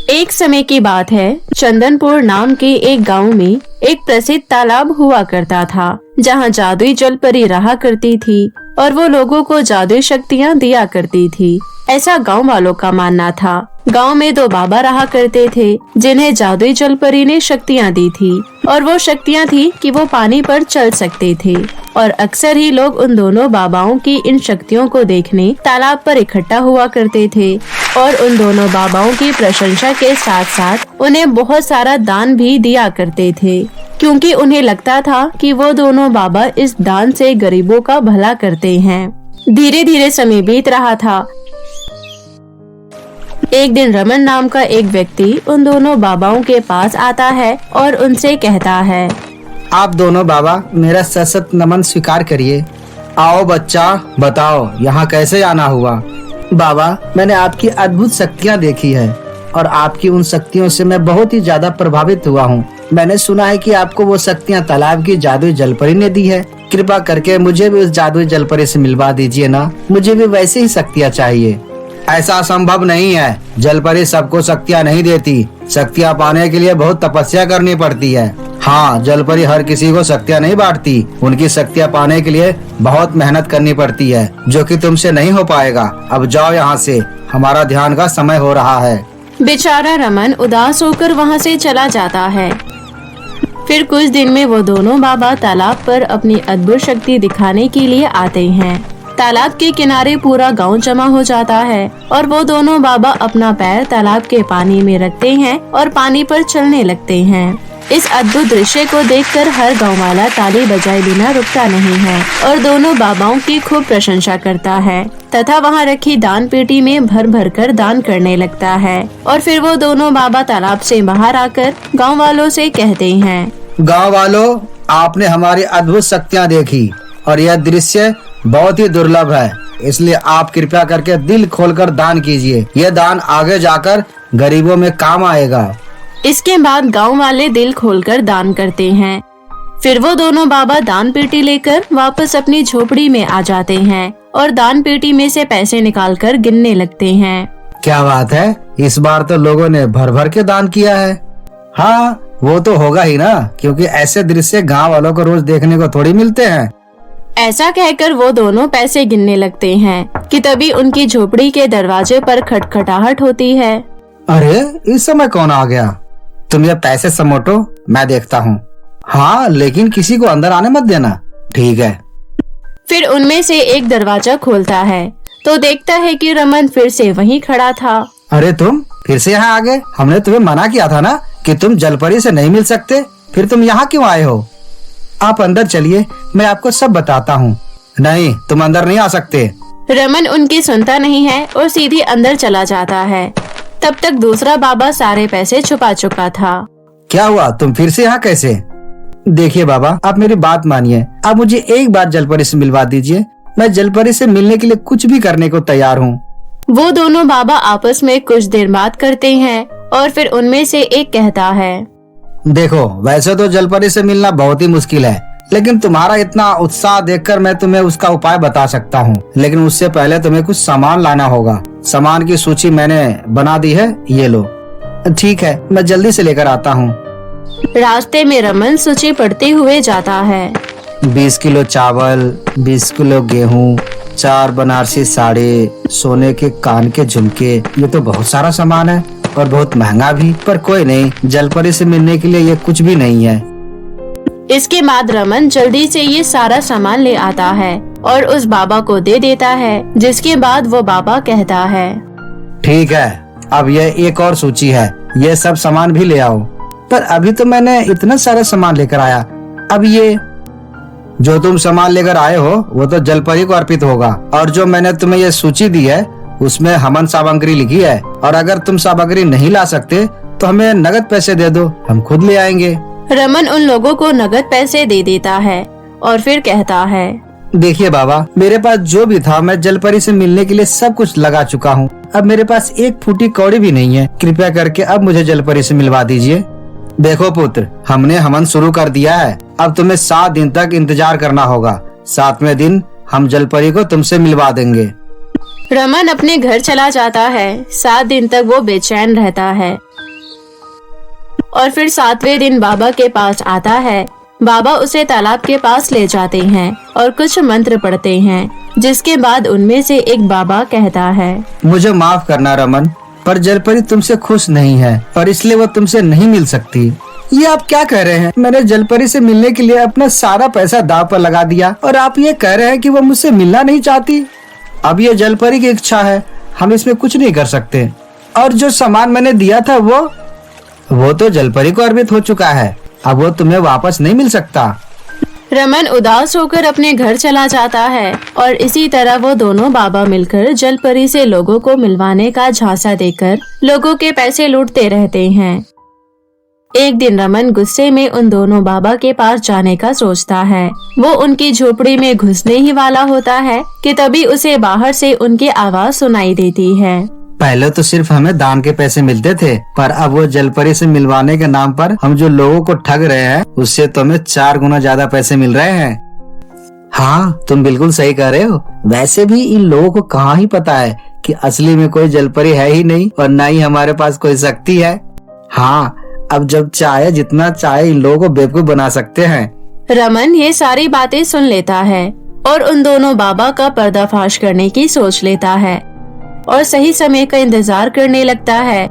एक समय की बात है, चंदनपुर नाम के एक गांव में एक प्रसिद्ध तालाब हुआ करता था, जहां जादुई जल परी रहा करती थी और वो लोगों को जादुई शक्तियां दिया करती थी। ऐसा गांव वालों का मानना था। गांव में दो बाबा रहा करते थे, जिन्हें जादुई जल परी ने शक्तियां दी थी और वो शक्तियां थी कि वो पानी पर चल सकते थे। और अक्सर ही लोग उन दोनों बाबाओं की इन शक्तियों को देखने तालाब पर इकट्ठा हुआ करते थे और उन दोनों बाबाओं की प्रशंसा के साथ साथ उन्हें बहुत सारा दान भी दिया करते थे, क्योंकि उन्हें लगता था कि वो दोनों बाबा इस दान से गरीबों का भला करते हैं। धीरे धीरे समय बीत रहा था। एक दिन रमन नाम का एक व्यक्ति उन दोनों बाबाओं के पास आता है और उनसे कहता है, आप दोनों बाबा मेरा सशक्त नमन स्वीकार करिए। आओ बच्चा, बताओ यहाँ कैसे आना हुआ। बाबा, मैंने आपकी अद्भुत शक्तियाँ देखी है और आपकी उन शक्तियों से मैं बहुत ही ज्यादा प्रभावित हुआ हूँ। मैंने सुना है कि आपको वो शक्तियाँ तालाब की जादुई जलपरी ने दी है। कृपा करके मुझे भी उस जादुई जलपरी से मिलवा दीजिए ना, मुझे भी वैसे ही शक्तियाँ चाहिए। ऐसा संभव नहीं है, जलपरी सबको शक्तियाँ नहीं देती। शक्तियाँ पाने के लिए बहुत तपस्या करनी पड़ती है। हाँ, जलपरी हर किसी को शक्तियाँ नहीं बांटती। उनकी शक्तियाँ पाने के लिए बहुत मेहनत करनी पड़ती है, जो कि तुमसे नहीं हो पाएगा। अब जाओ यहाँ से, हमारा ध्यान का समय हो रहा है। बेचारा रमन उदास होकर वहाँ से चला जाता है। फिर कुछ दिन में वो दोनों बाबा तालाब पर अपनी अद्भुत शक्ति दिखाने के लिए आते हैं। तालाब के किनारे पूरा गांव जमा हो जाता है और वो दोनों बाबा अपना पैर तालाब के पानी में रखते हैं और पानी पर चलने लगते हैं। इस अद्भुत दृश्य को देखकर हर गांव वाला ताली बजाए बिना रुकता नहीं है और दोनों बाबाओं की खूब प्रशंसा करता है तथा वहां रखी दान पेटी में भर भर कर दान करने लगता है। और फिर वो दोनों बाबा तालाब से बाहर आकर गांव वालों से कहते हैं, गांव वालों, आपने हमारी अद्भुत शक्तियाँ देखी और यह दृश्य बहुत ही दुर्लभ है, इसलिए आप कृपया करके दिल खोलकर दान कीजिए। यह दान आगे जाकर गरीबों में काम आएगा। इसके बाद गांव वाले दिल खोलकर दान करते हैं। फिर वो दोनों बाबा दान पेटी लेकर वापस अपनी झोपड़ी में आ जाते हैं और दान पेटी में से पैसे निकालकर गिनने लगते हैं। क्या बात है, इस बार तो लोगों ने भर भर के दान किया है। हाँ, वो तो होगा ही ना, क्योंकि ऐसे दृश्य गांव वालों को रोज देखने को थोड़ी मिलते हैं। ऐसा कहकर वो दोनों पैसे गिनने लगते हैं कि तभी उनकी झोपड़ी के दरवाजे पर खटखटाहट होती है। अरे, इस समय कौन आ गया? तुम ये पैसे समेटो, मैं देखता हूँ। हाँ, लेकिन किसी को अंदर आने मत देना, ठीक है? फिर उनमें से एक दरवाजा खोलता है तो देखता है कि रमन फिर से वहीं खड़ा था। अरे, तुम फिर से यहाँ आ गए? हमने तुम्हें मना किया था ना कि तुम जलपरी से नहीं मिल सकते, फिर तुम यहाँ क्यों आए हो? आप अंदर चलिए, मैं आपको सब बताता हूँ। नहीं, तुम अंदर नहीं आ सकते। रमन उनकी सुनता नहीं है और सीधे अंदर चला जाता है। तब तक दूसरा बाबा सारे पैसे छुपा चुका था। क्या हुआ, तुम फिर से यहाँ कैसे? देखिए बाबा, आप मेरी बात मानिए। आप मुझे एक बार जलपरी से मिलवा दीजिए। मैं जलपरी से मिलने के लिए कुछ भी करने को तैयार हूँ। वो दोनों बाबा आपस में कुछ देर बात करते हैं और फिर उनमें से एक कहता है, देखो, वैसे तो जलपरी से मिलना बहुत ही मुश्किल है, लेकिन तुम्हारा इतना उत्साह देखकर मैं तुम्हें उसका उपाय बता सकता हूँ। लेकिन उससे पहले तुम्हें कुछ सामान लाना होगा। सामान की सूची मैंने बना दी है, ये लो। ठीक है, मैं जल्दी से लेकर आता हूँ। रास्ते में रमन सूची पढ़ते हुए जाता है। 20 किलो चावल, 20 किलो गेहूँ, 4 बनारसी साड़ी, सोने के कान के झुमके। ये तो बहुत सारा सामान है और बहुत महंगा भी, पर कोई नहीं, जलपरी से मिलने के लिए ये कुछ भी नहीं है। इसके बाद रमन जल्दी से ये सारा सामान ले आता है और उस बाबा को दे देता है, जिसके बाद वो बाबा कहता है, ठीक है, अब ये एक और सूची है, ये सब सामान भी ले आओ। पर अभी तो मैंने इतना सारा सामान लेकर आया। अब ये जो तुम सामान लेकर आए हो वो तो जलपरी को अर्पित होगा, और जो मैंने तुम्हें ये सूची दी है उसमें हवन सामग्री लिखी है, और अगर तुम सामग्री नहीं ला सकते तो हमें नगद पैसे दे दो, हम खुद ले आएंगे। रमन उन लोगों को नगद पैसे दे देता है और फिर कहता है, देखिए बाबा, मेरे पास जो भी था मैं जलपरी से मिलने के लिए सब कुछ लगा चुका हूँ। अब मेरे पास एक फूटी कौड़ी भी नहीं है। कृपया करके अब मुझे जलपरी से मिलवा दीजिए। देखो पुत्र, हमने हवन शुरू कर दिया है। अब तुम्हें 7 दिन तक इंतजार करना होगा। 7वें दिन हम जलपरी को तुमसे मिलवा देंगे। रमन अपने घर चला जाता है। 7 दिन तक वो बेचैन रहता है। और फिर 7वें दिन बाबा के पास आता है। बाबा उसे तालाब के पास ले जाते हैं और कुछ मंत्र पढ़ते हैं, जिसके बाद उनमें से एक बाबा कहता है, मुझे माफ करना रमन, पर जलपरी तुमसे खुश नहीं है और इसलिए वो तुमसे नहीं मिल सकती। ये आप क्या कह रहे हैं? मैंने जलपरी से मिलने के लिए अपना सारा पैसा दांव पर लगा दिया और आप ये कह रहे हैं कि वो मुझसे मिलना नहीं चाहती। अब ये जलपरी की इच्छा है, हम इसमें कुछ नहीं कर सकते। और जो सामान मैंने दिया था वो तो जलपरी को अर्पित हो चुका है, अब वो तुम्हें वापस नहीं मिल सकता। रमन उदास होकर अपने घर चला जाता है और इसी तरह वो दोनों बाबा मिलकर जलपरी से लोगों को मिलवाने का झांसा देकर लोगों के पैसे लूटते रहते हैं। एक दिन रमन गुस्से में उन दोनों बाबा के पास जाने का सोचता है। वो उनकी झोपड़ी में घुसने ही वाला होता है कि तभी उसे बाहर से उनकी आवाज सुनाई देती है। पहले तो सिर्फ हमें दान के पैसे मिलते थे, पर अब वो जलपरी से मिलवाने के नाम पर हम जो लोगों को ठग रहे हैं उससे तो हमें 4 गुना ज्यादा पैसे मिल रहे हैं। हाँ, तुम बिल्कुल सही कह रहे हो। वैसे भी इन लोगों को कहाँ ही पता है कि असली में कोई जलपरी है ही नहीं और न ही हमारे पास कोई शक्ति है। हाँ, अब जब चाहे जितना चाहे इन लोगों को बेवकूफ बना सकते हैं। रमन ये सारी बातें सुन लेता है और उन दोनों बाबा का पर्दाफाश करने की सोच लेता है और सही समय का इंतजार करने लगता है।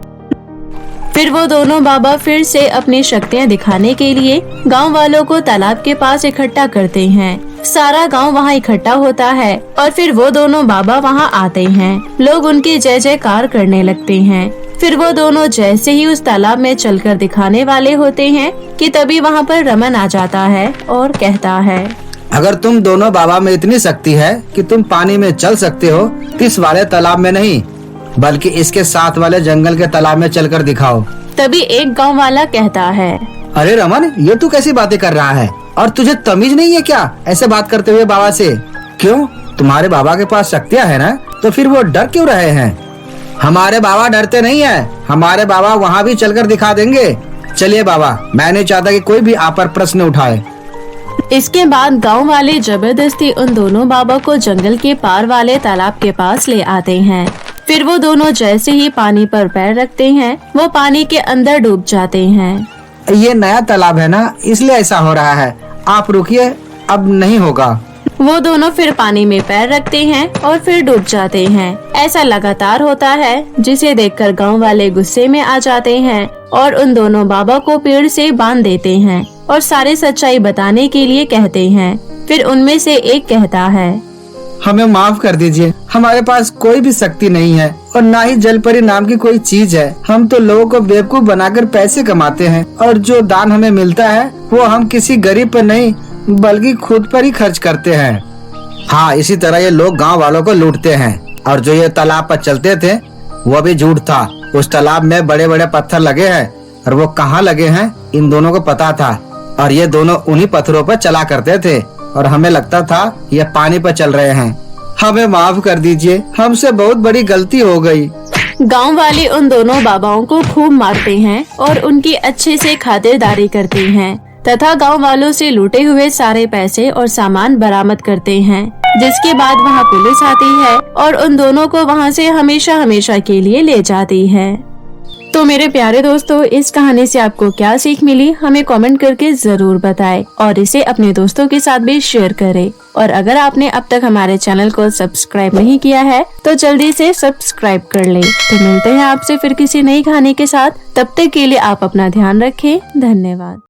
फिर वो दोनों बाबा फिर से अपनी शक्तियाँ दिखाने के लिए गांव वालों को तालाब के पास इकट्ठा करते हैं। सारा गांव वहाँ इकट्ठा होता है और फिर वो दोनों बाबा वहाँ आते हैं। लोग उनकी जय जयकार करने लगते हैं। फिर वो दोनों जैसे ही उस तालाब में चलकर दिखाने वाले होते हैं कि तभी वहाँ पर रमन आ जाता है और कहता है, अगर तुम दोनों बाबा में इतनी शक्ति है कि तुम पानी में चल सकते हो, इस वाले तालाब में नहीं बल्कि इसके साथ वाले जंगल के तालाब में चलकर दिखाओ। तभी एक गांव वाला कहता है, अरे रमन, ये तू कैसी बातें कर रहा है और तुझे तमीज नहीं है क्या ऐसे बात करते हुए बाबा से? क्यों, तुम्हारे बाबा के पास शक्तियाँ है ना, तो फिर वो डर क्यों रहे हैं? हमारे बाबा डरते नहीं है, हमारे बाबा वहाँ भी चलकर दिखा देंगे। चलिए बाबा, मैं नहीं चाहता कि कोई भी आप पर प्रश्न उठाए। इसके बाद गांव वाले जबरदस्ती उन दोनों बाबा को जंगल के पार वाले तालाब के पास ले आते हैं। फिर वो दोनों जैसे ही पानी पर पैर रखते हैं, वो पानी के अंदर डूब जाते हैं। ये नया तालाब है ना, इसलिए ऐसा हो रहा है। आप रुकिए, अब नहीं होगा। वो दोनों फिर पानी में पैर रखते हैं और फिर डूब जाते हैं। ऐसा लगातार होता है, जिसे देखकर गांव वाले गुस्से में आ जाते हैं और उन दोनों बाबा को पेड़ से बांध देते हैं और सारी सच्चाई बताने के लिए कहते हैं। फिर उनमें से एक कहता है, हमें माफ कर दीजिए, हमारे पास कोई भी शक्ति नहीं है और ना ही जलपरी नाम की कोई चीज है। हम तो लोगों को बेवकूफ बनाकर पैसे कमाते हैं और जो दान हमें मिलता है वो हम किसी गरीब पर नहीं बल्कि खुद पर ही खर्च करते हैं। हाँ, इसी तरह ये लोग गांव वालों को लूटते हैं। और जो ये तालाब पर चलते थे वो भी झूठ था। उस तालाब में बड़े बड़े पत्थर लगे हैं और वो कहाँ लगे हैं इन दोनों को पता था और ये दोनों उन्हीं पत्थरों पर चला करते थे और हमें लगता था ये पानी पर चल रहे हैं। हमें माफ कर दीजिए, हमसे बहुत बड़ी गलती हो गई। गांव वाले उन दोनों बाबाओं को खूब मारते हैं और उनकी अच्छे से खातिरदारी करते हैं तथा गांव वालों से लूटे हुए सारे पैसे और सामान बरामद करते हैं। जिसके बाद वहां पुलिस आती है और उन दोनों को वहां से हमेशा हमेशा के लिए ले जाती है। तो मेरे प्यारे दोस्तों, इस कहानी से आपको क्या सीख मिली हमें कमेंट करके जरूर बताएं और इसे अपने दोस्तों के साथ भी शेयर करें। और अगर आपने अब तक हमारे चैनल को सब्सक्राइब नहीं किया है तो जल्दी से सब्सक्राइब कर लें। तो मिलते हैं आपसे फिर किसी नई कहानी के साथ। तब तक के लिए आप अपना ध्यान रखें। धन्यवाद।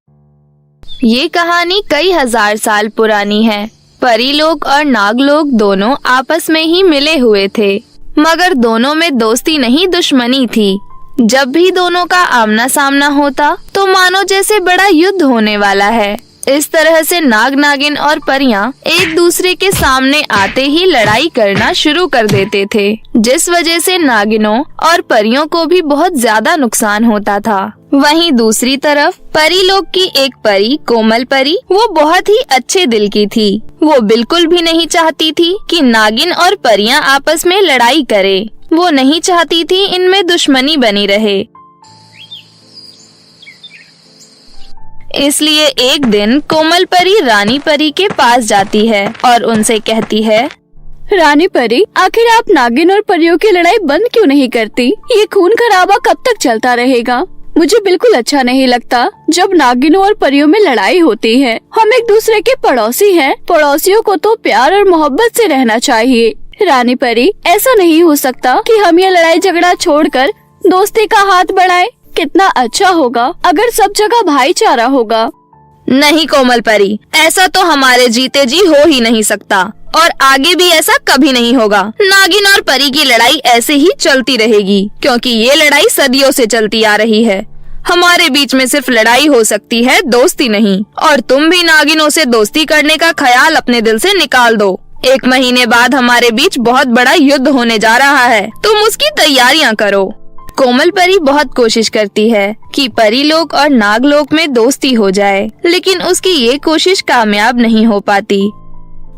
ये कहानी कई हजार साल पुरानी है। परी लोग और नाग लोग दोनों आपस में ही मिले हुए थे, मगर दोनों में दोस्ती नहीं दुश्मनी थी। जब भी दोनों का आमना सामना होता तो मानो जैसे बड़ा युद्ध होने वाला है। इस तरह से नाग नागिन और परियां एक दूसरे के सामने आते ही लड़ाई करना शुरू कर देते थे, जिस वजह से नागिनों और परियों को भी बहुत ज्यादा नुकसान होता था। वहीं दूसरी तरफ परी लोग की एक परी कोमल परी, वो बहुत ही अच्छे दिल की थी। वो बिल्कुल भी नहीं चाहती थी कि नागिन और परियां आपस में लड़ाई करे। वो नहीं चाहती थी इनमें दुश्मनी बनी रहे। इसलिए एक दिन कोमल परी रानी परी के पास जाती है और उनसे कहती है, रानी परी, आखिर आप नागिन और परियों की लड़ाई बंद क्यों नहीं करती? ये खून खराबा कब तक चलता रहेगा? मुझे बिल्कुल अच्छा नहीं लगता जब नागिनों और परियों में लड़ाई होती है। हम एक दूसरे के पड़ोसी हैं। पड़ोसियों को तो प्यार और मोहब्बत से रहना चाहिए। रानी परी, ऐसा नहीं हो सकता कि हम ये लड़ाई झगड़ा छोड़कर दोस्ती का हाथ बढ़ाएं। कितना अच्छा होगा अगर सब जगह भाईचारा होगा। नहीं कोमल परी, ऐसा तो हमारे जीते जी हो ही नहीं सकता और आगे भी ऐसा कभी नहीं होगा। नागिन और परी की लड़ाई ऐसे ही चलती रहेगी क्योंकि ये लड़ाई सदियों से चलती आ रही है। हमारे बीच में सिर्फ लड़ाई हो सकती है, दोस्ती नहीं। और तुम भी नागिनों से दोस्ती करने का ख्याल अपने दिल से निकाल दो। 1 महीने बाद हमारे बीच बहुत बड़ा युद्ध होने जा रहा है, तुम उसकी तैयारियां करो। कोमल परी बहुत कोशिश करती है कि परी लोक और नाग लोक में दोस्ती हो जाए, लेकिन उसकी ये कोशिश कामयाब नहीं हो पाती।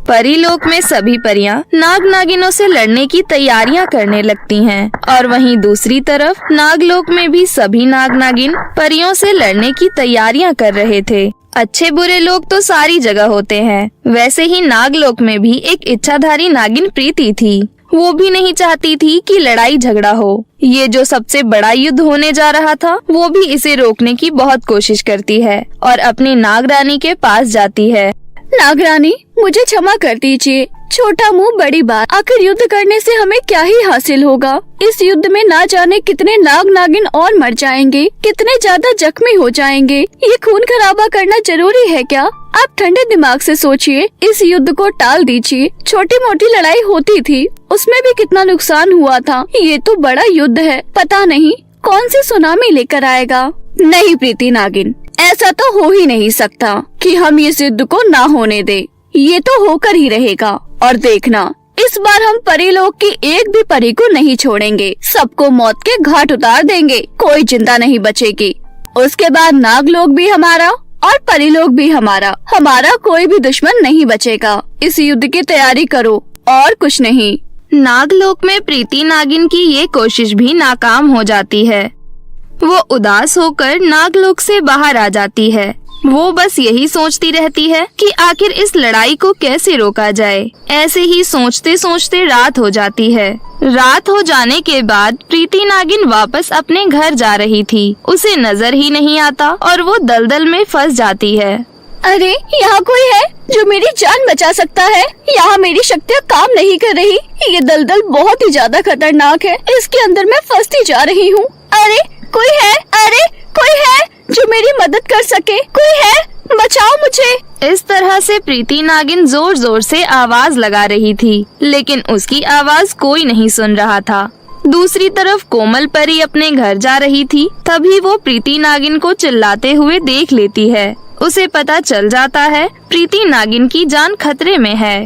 परी लोक में सभी परियां नाग नागिनों से लड़ने की तैयारियां करने लगती हैं और वहीं दूसरी तरफ नाग लोक में भी सभी नाग नागिन परियों से लड़ने की तैयारियां कर रहे थे। अच्छे बुरे लोग तो सारी जगह होते हैं, वैसे ही नाग लोक में भी एक इच्छाधारी नागिन प्रीति थी। वो भी नहीं चाहती थी कि लड़ाई झगड़ा हो। ये जो सबसे बड़ा युद्ध होने जा रहा था, वो भी इसे रोकने की बहुत कोशिश करती है और अपनी नाग रानी के पास जाती है। नाग रानी, मुझे क्षमा कर दीजिए। छोटा मुंह बड़ी बात। आखिर युद्ध करने से हमें क्या ही हासिल होगा? इस युद्ध में ना जाने कितने नाग नागिन और मर जाएंगे, कितने ज्यादा जख्मी हो जाएंगे। ये खून खराबा करना जरूरी है क्या? आप ठंडे दिमाग से सोचिए, इस युद्ध को टाल दीजिए। छोटी मोटी लड़ाई होती थी, उसमें भी कितना नुकसान हुआ था। ये तो बड़ा युद्ध है, पता नहीं कौन सी सुनामी लेकर आएगा। नहीं प्रीति नागिन, ऐसा तो हो ही नहीं सकता कि हम इस युद्ध को ना होने दे। ये तो होकर ही रहेगा। और देखना, इस बार हम परी लोग की एक भी परी को नहीं छोड़ेंगे। सबको मौत के घाट उतार देंगे, कोई जिंदा नहीं बचेगी। उसके बाद नाग लोग भी हमारा और परी लोग भी हमारा। हमारा कोई भी दुश्मन नहीं बचेगा। इस युद्ध की तैयारी करो और कुछ नहीं। नागलोक में प्रीति नागिन की ये कोशिश भी नाकाम हो जाती है। वो उदास होकर नागलोक से बाहर आ जाती है। वो बस यही सोचती रहती है कि आखिर इस लड़ाई को कैसे रोका जाए। ऐसे ही सोचते सोचते रात हो जाती है। रात हो जाने के बाद प्रीति नागिन वापस अपने घर जा रही थी। उसे नजर ही नहीं आता और वो दलदल में फंस जाती है। अरे, यहाँ कोई है जो मेरी जान बचा सकता है? यहाँ मेरी शक्तियाँ काम नहीं कर रही। ये दलदल बहुत ही ज्यादा खतरनाक है। इसके अंदर मैं फंसती जा रही हूँ। अरे कोई है? अरे कोई है जो मेरी मदद कर सके? कोई है? बचाओ मुझे। इस तरह से प्रीति नागिन जोर जोर से आवाज लगा रही थी, लेकिन उसकी आवाज कोई नहीं सुन रहा था। दूसरी तरफ कोमल परी अपने घर जा रही थी। तभी वो प्रीति नागिन को चिल्लाते हुए देख लेती है। उसे पता चल जाता है प्रीति नागिन की जान खतरे में है।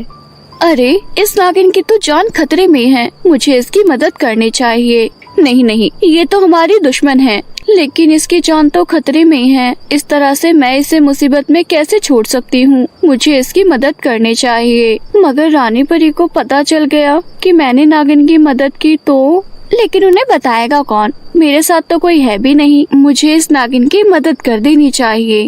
अरे, इस नागिन की तो जान खतरे में है। मुझे इसकी मदद करनी चाहिए। नहीं, ये तो हमारी दुश्मन है, लेकिन इसकी जान तो खतरे में है। इस तरह से मैं इसे मुसीबत में कैसे छोड़ सकती हूँ? मुझे इसकी मदद करनी चाहिए। मगर रानी परी को पता चल गया कि मैंने नागिन की मदद की तो? लेकिन उन्हें बताएगा कौन? मेरे साथ तो कोई है भी नहीं। मुझे इस नागिन की मदद कर देनी चाहिए।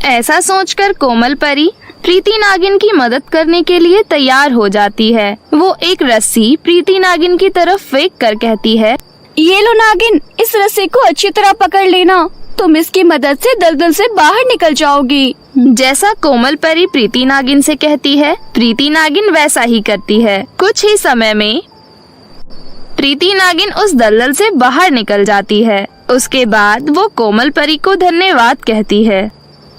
ऐसा सोचकर कोमल परी प्रीति नागिन की मदद करने के लिए तैयार हो जाती है। वो एक रस्सी प्रीति नागिन की तरफ फेंक कर कहती है, ये लो नागिन, इस रस्सी को अच्छी तरह पकड़ लेना। तुम इसकी मदद से दलदल से बाहर निकल जाओगी। जैसा कोमल परी प्रीति नागिन से कहती है, प्रीति नागिन वैसा ही करती है। कुछ ही समय में प्रीति नागिन उस दलदल से बाहर निकल जाती है। उसके बाद वो कोमल परी को धन्यवाद कहती है।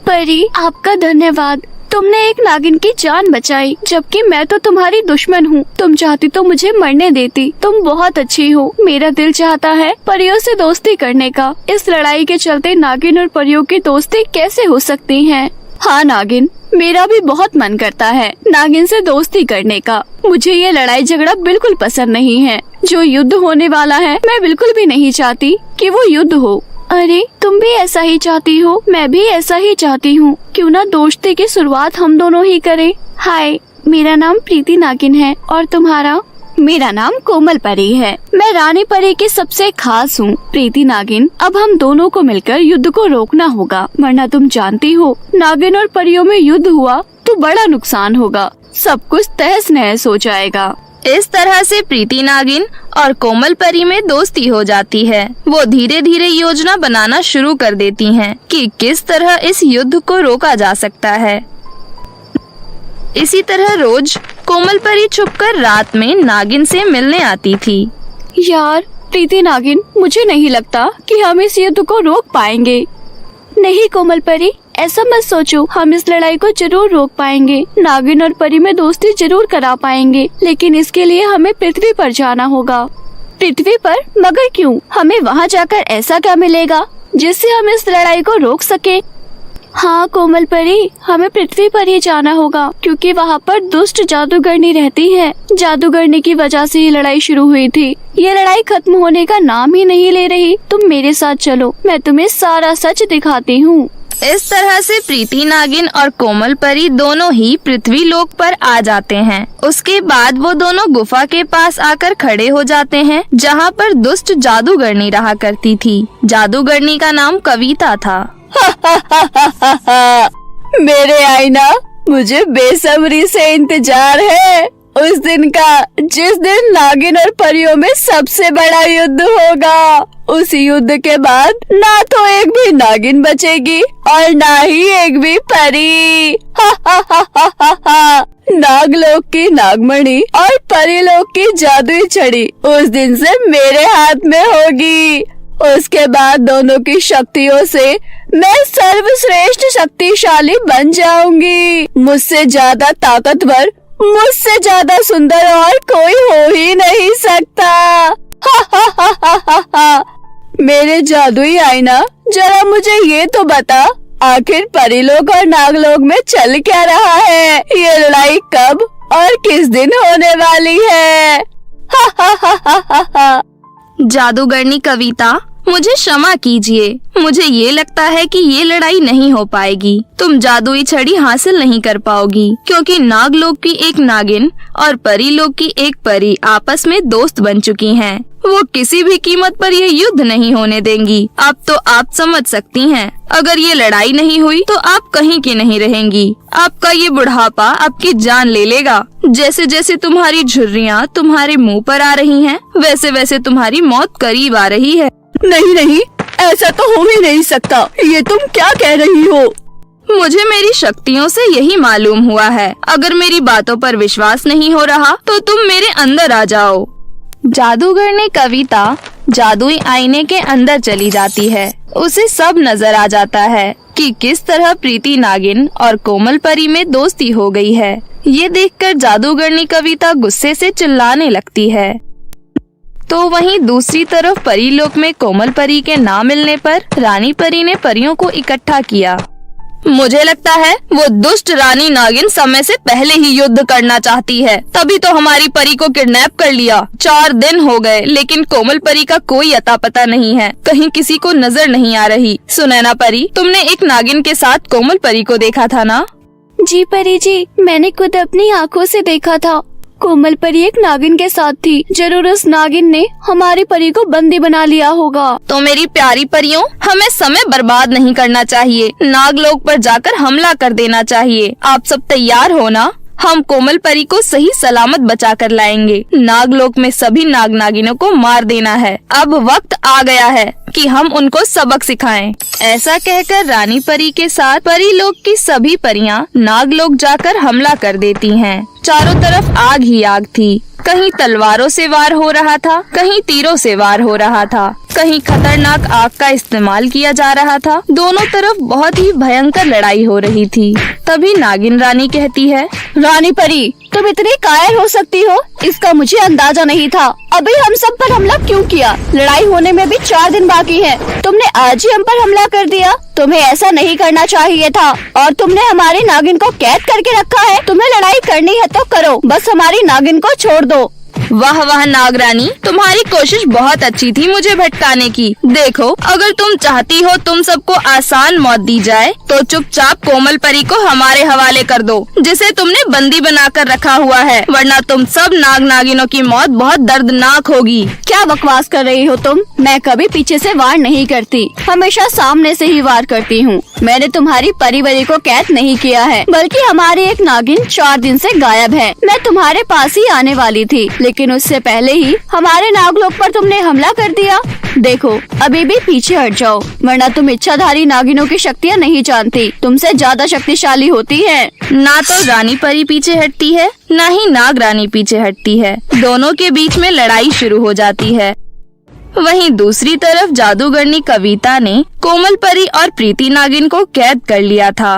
परी, आपका धन्यवाद। तुमने एक नागिन की जान बचाई, जबकि मैं तो तुम्हारी दुश्मन हूँ। तुम चाहती तो मुझे मरने देती। तुम बहुत अच्छी हो। मेरा दिल चाहता है परियों से दोस्ती करने का। इस लड़ाई के चलते नागिन और परियों की दोस्ती कैसे हो सकती है? हाँ नागिन, मेरा भी बहुत मन करता है नागिन से दोस्ती करने का। मुझे ये लड़ाई झगड़ा बिल्कुल पसंद नहीं है। जो युद्ध होने वाला है, मैं बिल्कुल भी नहीं चाहती कि वो युद्ध हो। अरे, तुम भी ऐसा ही चाहती हो? मैं भी ऐसा ही चाहती हूँ। क्यों ना दोस्ती की शुरुआत हम दोनों ही करें। हाय, मेरा नाम प्रीति नागिन है और तुम्हारा? मेरा नाम कोमल परी है। मैं रानी परी की सबसे खास हूँ। प्रीति नागिन, अब हम दोनों को मिलकर युद्ध को रोकना होगा, वरना तुम जानती हो नागिन और परियों में युद्ध हुआ तो बड़ा नुकसान होगा। सब कुछ तहस नहस हो जाएगा। इस तरह से प्रीति नागिन और कोमल परी में दोस्ती हो जाती है। वो धीरे धीरे योजना बनाना शुरू कर देती हैं कि किस तरह इस युद्ध को रोका जा सकता है। इसी तरह रोज कोमल परी छुपकर रात में नागिन से मिलने आती थी। यार प्रीति नागिन, मुझे नहीं लगता कि हम इस युद्ध को रोक पाएंगे। नहीं कोमल परी, ऐसा मत सोचो, हम इस लड़ाई को जरूर रोक पाएंगे। नागिन और परी में दोस्ती जरूर करा पाएंगे, लेकिन इसके लिए हमें पृथ्वी पर जाना होगा। पृथ्वी पर? मगर क्यों? हमें वहाँ जाकर ऐसा क्या मिलेगा जिससे हम इस लड़ाई को रोक सके? हाँ कोमल परी, हमें पृथ्वी पर ही जाना होगा, क्योंकि वहाँ पर दुष्ट जादूगरनी रहती है। जादूगरनी की वजह से ये लड़ाई शुरू हुई थी। ये लड़ाई खत्म होने का नाम ही नहीं ले रही। तुम मेरे साथ चलो, मैं तुम्हें सारा सच दिखाती हूँ। इस तरह से प्रीति नागिन और कोमल परी दोनों ही पृथ्वी लोक पर आ जाते हैं। उसके बाद वो दोनों गुफा के पास आकर खड़े हो जाते हैं, जहाँ पर दुष्ट जादूगरनी रहा करती थी। जादूगरनी का नाम कविता था। मेरे आईना, मुझे बेसब्री से इंतजार है उस दिन का जिस दिन नागिन और परियों में सबसे बड़ा युद्ध होगा। उस युद्ध के बाद ना तो एक भी नागिन बचेगी और ना ही एक भी परी। नागलोक की नागमणि और परीलोक की जादुई छड़ी उस दिन से मेरे हाथ में होगी। उसके बाद दोनों की शक्तियों से मैं सर्वश्रेष्ठ शक्तिशाली बन जाऊंगी। मुझसे ज्यादा ताकतवर, मुझसे ज्यादा सुंदर और कोई हो ही नहीं सकता। मेरे जादुई आईना, जरा मुझे ये तो बता, आखिर परीलोक और नागलोक में चल क्या रहा है? ये लड़ाई कब और किस दिन होने वाली है? जादूगरनी कविता, मुझे क्षमा कीजिए। मुझे ये लगता है कि ये लड़ाई नहीं हो पाएगी। तुम जादुई छड़ी हासिल नहीं कर पाओगी, क्योंकि नागलोक की एक नागिन और परीलोक की एक परी आपस में दोस्त बन चुकी हैं। वो किसी भी कीमत पर यह युद्ध नहीं होने देंगी। अब तो आप समझ सकती हैं, अगर ये लड़ाई नहीं हुई तो आप कहीं की नहीं रहेंगी। आपका ये बुढ़ापा आपकी जान ले लेगा। जैसे जैसे तुम्हारी झुर्रियाँ तुम्हारे मुंह पर आ रही हैं, वैसे वैसे तुम्हारी मौत करीब आ रही है। नहीं नहीं, ऐसा तो हो ही नहीं सकता। ये तुम क्या कह रही हो? मुझे मेरी शक्तियों से यही मालूम हुआ है। अगर मेरी बातों पर विश्वास नहीं हो रहा तो तुम मेरे अंदर आ जाओ। जादूगरनी कविता जादुई आईने के अंदर चली जाती है। उसे सब नजर आ जाता है कि किस तरह प्रीति नागिन और कोमल परी में दोस्ती हो गई है। ये देखकर जादूगरनी कविता गुस्से से चिल्लाने लगती है। तो वहीं दूसरी तरफ परीलोक में कोमल परी के ना मिलने पर रानी परी ने परियों को इकट्ठा किया। मुझे लगता है वो दुष्ट रानी नागिन समय से पहले ही युद्ध करना चाहती है, तभी तो हमारी परी को किडनैप कर लिया। 4 दिन हो गए लेकिन कोमल परी का कोई अता पता नहीं है, कहीं किसी को नजर नहीं आ रही। सुनैना परी, तुमने एक नागिन के साथ कोमल परी को देखा था ना? जी परी जी, मैंने खुद अपनी आँखों से देखा था। कोमल परी एक नागिन के साथ थी। जरूर उस नागिन ने हमारी परी को बंदी बना लिया होगा। तो मेरी प्यारी परियों, हमें समय बर्बाद नहीं करना चाहिए। नागलोक पर जाकर हमला कर देना चाहिए। आप सब तैयार हो ना? हम कोमल परी को सही सलामत बचा कर लाएंगे। नागलोक में सभी नाग नागिनों को मार देना है। अब वक्त आ गया है कि हम उनको सबक सिखाएं। ऐसा कहकर रानी परी के साथ परीलोक की सभी परियां नागलोक जाकर हमला कर देती हैं। चारों तरफ आग ही आग थी। कहीं तलवारों से वार हो रहा था, कहीं तीरों से वार हो रहा था, कहीं खतरनाक आग का इस्तेमाल किया जा रहा था। दोनों तरफ बहुत ही भयंकर लड़ाई हो रही थी। तभी नागिन रानी कहती है, रानी परी, तुम इतनी कायर हो सकती हो, इसका मुझे अंदाजा नहीं था। अभी हम सब पर हमला क्यों किया? लड़ाई होने में भी 4 दिन बाकी है। तुमने आज ही हम पर हमला कर दिया। तुम्हें ऐसा नहीं करना चाहिए था। और तुमने हमारी नागिन को कैद करके रखा है। तुम्हें लड़ाई करनी है तो करो, बस हमारी नागिन को छोड़ दो। वाह वाह नागरानी, तुम्हारी कोशिश बहुत अच्छी थी मुझे भटकाने की। देखो, अगर तुम चाहती हो तुम सबको आसान मौत दी जाए तो चुपचाप कोमल परी को हमारे हवाले कर दो, जिसे तुमने बंदी बनाकर रखा हुआ है, वरना तुम सब नाग नागिनों की मौत बहुत दर्दनाक होगी। क्या बकवास कर रही हो तुम? मैं कभी पीछे से वार नहीं करती, हमेशा सामने से ही वार करती हूँ। मैंने तुम्हारी परिवारी को कैद नहीं किया है, बल्कि हमारी एक नागिन 4 दिन से गायब है। मैं तुम्हारे पास ही आने वाली थी, लेकिन उससे पहले ही हमारे नागलोक पर तुमने हमला कर दिया। देखो, अभी भी पीछे हट जाओ, वरना तुम इच्छाधारी नागिनों की शक्तियाँ नहीं जानती, तुमसे ज्यादा शक्तिशाली होती है। ना तो रानी परी पीछे हटती है, ना ही नाग रानी पीछे हटती है। दोनों के बीच में लड़ाई शुरू हो जाती है। वहीं दूसरी तरफ जादूगरनी कविता ने कोमल परी और प्रीति नागिन को कैद कर लिया था।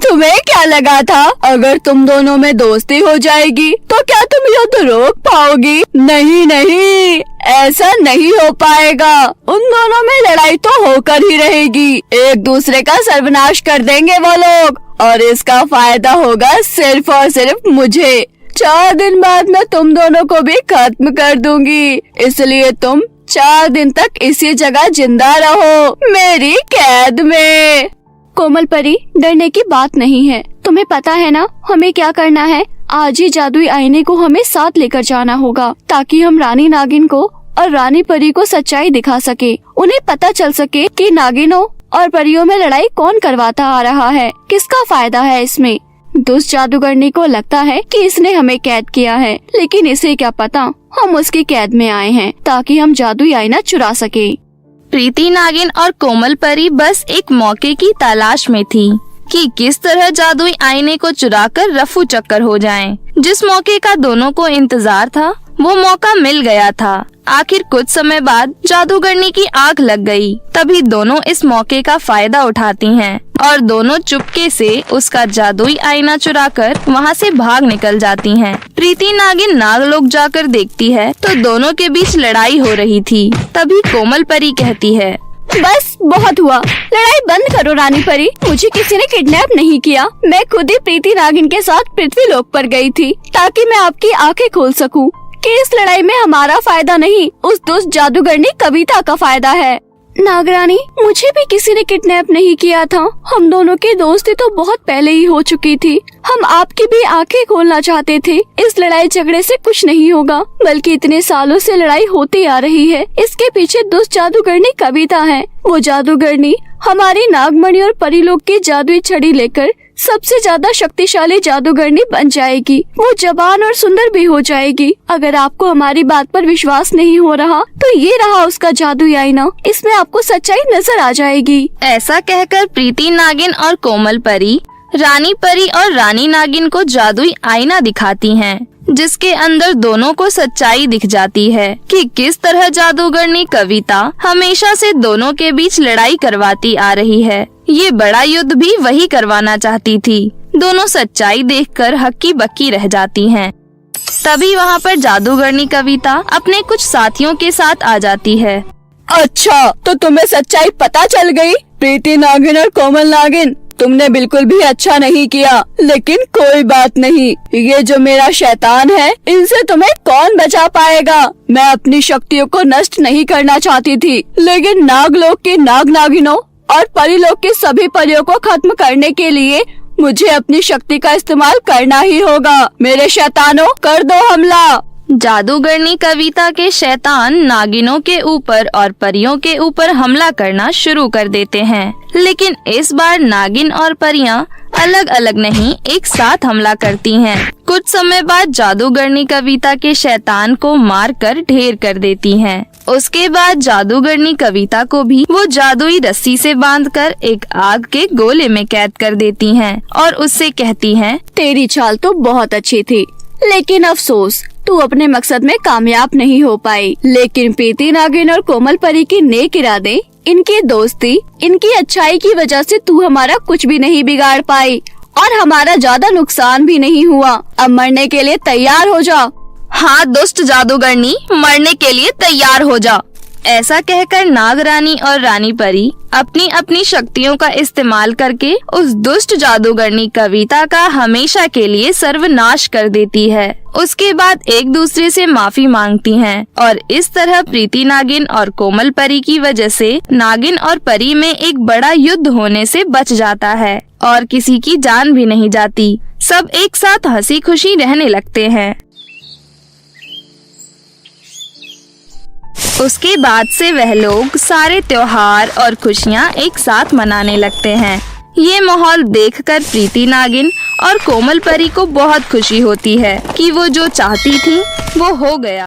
तुम्हें क्या लगा था अगर तुम दोनों में दोस्ती हो जाएगी तो क्या तुम युद्ध रोक पाओगी? नहीं नहीं, ऐसा नहीं हो पाएगा। उन दोनों में लड़ाई तो होकर ही रहेगी, एक दूसरे का सर्वनाश कर देंगे वो लोग, और इसका फायदा होगा सिर्फ और सिर्फ मुझे। 4 दिन बाद मैं तुम दोनों को भी खत्म कर दूंगी, इसलिए तुम 4 दिन तक इसी जगह जिंदा रहो, मेरी कैद में। कोमल परी, डरने की बात नहीं है, तुम्हें पता है ना हमें क्या करना है? आज ही जादुई आईने को हमें साथ लेकर जाना होगा, ताकि हम रानी नागिन को और रानी परी को सच्चाई दिखा सके। उन्हें पता चल सके कि नागिनों और परियों में लड़ाई कौन करवाता आ रहा है, किसका फायदा है इसमें। दुष्ट जादूगरनी को लगता है कि इसने हमें कैद किया है, लेकिन इसे क्या पता हम उसकी कैद में आए हैं ताकि हम जादुई आईना चुरा सके। प्रीति नागिन और कोमल परी बस एक मौके की तलाश में थी कि किस तरह जादुई आईने को चुराकर रफू चक्कर हो जाएं। जिस मौके का दोनों को इंतजार था वो मौका मिल गया था। आखिर कुछ समय बाद जादूगरनी की आंख लग गई। तभी दोनों इस मौके का फायदा उठाती हैं और दोनों चुपके से उसका जादुई आईना चुराकर वहां से भाग निकल जाती हैं। प्रीति नागिन नागलोक जाकर देखती है तो दोनों के बीच लड़ाई हो रही थी। तभी कोमल परी कहती है, बस बहुत हुआ, लड़ाई बंद करो रानी परी। मुझे किसी ने किडनैप नहीं किया, मैं खुद ही प्रीति नागिन के साथ पृथ्वी लोक पर गई थी ताकि मैं आपकी आंखें खोल सकूं कि इस लड़ाई में हमारा फायदा नहीं, उस दुष्ट जादूगरनी कविता का फायदा है। नागरानी, मुझे भी किसी ने किडनैप नहीं किया था, हम दोनों की दोस्ती तो बहुत पहले ही हो चुकी थी। हम आपकी भी आंखें खोलना चाहते थे। इस लड़ाई झगड़े से कुछ नहीं होगा, बल्कि इतने सालों से लड़ाई होती आ रही है, इसके पीछे दुष्ट जादूगरनी कविता है। वो जादूगरनी हमारी नागमणि और परीलोक की जादुई छड़ी लेकर सबसे ज्यादा शक्तिशाली जादूगरनी बन जाएगी। वो जवान और सुंदर भी हो जाएगी। अगर आपको हमारी बात पर विश्वास नहीं हो रहा तो ये रहा उसका जादुई आईना, इसमें आपको सच्चाई नजर आ जाएगी। ऐसा कहकर प्रीति नागिन और कोमल परी रानी परी और रानी नागिन को जादुई आईना दिखाती हैं, जिसके अंदर दोनों को सच्चाई दिख जाती है कि किस तरह जादूगरनी कविता हमेशा से दोनों के बीच लड़ाई करवाती आ रही है। ये बड़ा युद्ध भी वही करवाना चाहती थी। दोनों सच्चाई देखकर हक्की बक्की रह जाती हैं। तभी वहाँ पर जादूगरनी कविता अपने कुछ साथियों के साथ आ जाती है। अच्छा, तो तुम्हें सच्चाई पता चल गई? प्रीति नागिन और कोमल नागिन, तुमने बिल्कुल भी अच्छा नहीं किया, लेकिन कोई बात नहीं। ये जो मेरा शैतान है, इनसे तुम्हें कौन बचा पाएगा? मैं अपनी शक्तियों को नष्ट नहीं करना चाहती थी, लेकिन नागलोक की नाग नागिनों और परीलोक की सभी परियों को खत्म करने के लिए मुझे अपनी शक्ति का इस्तेमाल करना ही होगा। मेरे शैतानों, कर दो हमला। जादूगरनी कविता के शैतान नागिनों के ऊपर और परियों के ऊपर हमला करना शुरू कर देते हैं, लेकिन इस बार नागिन और परियां अलग अलग नहीं, एक साथ हमला करती हैं। कुछ समय बाद जादूगरनी कविता के शैतान को मारकर ढेर कर देती हैं। उसके बाद जादूगरनी कविता को भी वो जादुई रस्सी से बांधकर एक आग के गोले में कैद कर देती हैं और उससे कहती हैं, तेरी चाल तो बहुत अच्छी थी, लेकिन अफसोस तू अपने मकसद में कामयाब नहीं हो पाई। लेकिन प्रीति नागिन और कोमल परी की नेक इरादे, इनकी दोस्ती, इनकी अच्छाई की वजह से तू हमारा कुछ भी नहीं बिगाड़ पाई और हमारा ज्यादा नुकसान भी नहीं हुआ। अब मरने के लिए तैयार हो जा। हाँ दुष्ट जादूगरनी, मरने के लिए तैयार हो जा। ऐसा कहकर नाग रानी और रानी परी अपनी अपनी शक्तियों का इस्तेमाल करके उस दुष्ट जादूगरनी कविता का हमेशा के लिए सर्वनाश कर देती है। उसके बाद एक दूसरे से माफी मांगती हैं और इस तरह प्रीति नागिन और कोमल परी की वजह से नागिन और परी में एक बड़ा युद्ध होने से बच जाता है और किसी की जान भी नहीं जाती। सब एक साथ हंसी खुशी रहने लगते हैं। उसके बाद से वह लोग सारे त्योहार और खुशियाँ एक साथ मनाने लगते हैं। ये माहौल देखकर प्रीति नागिन और कोमल परी को बहुत खुशी होती है कि वो जो चाहती थी वो हो गया।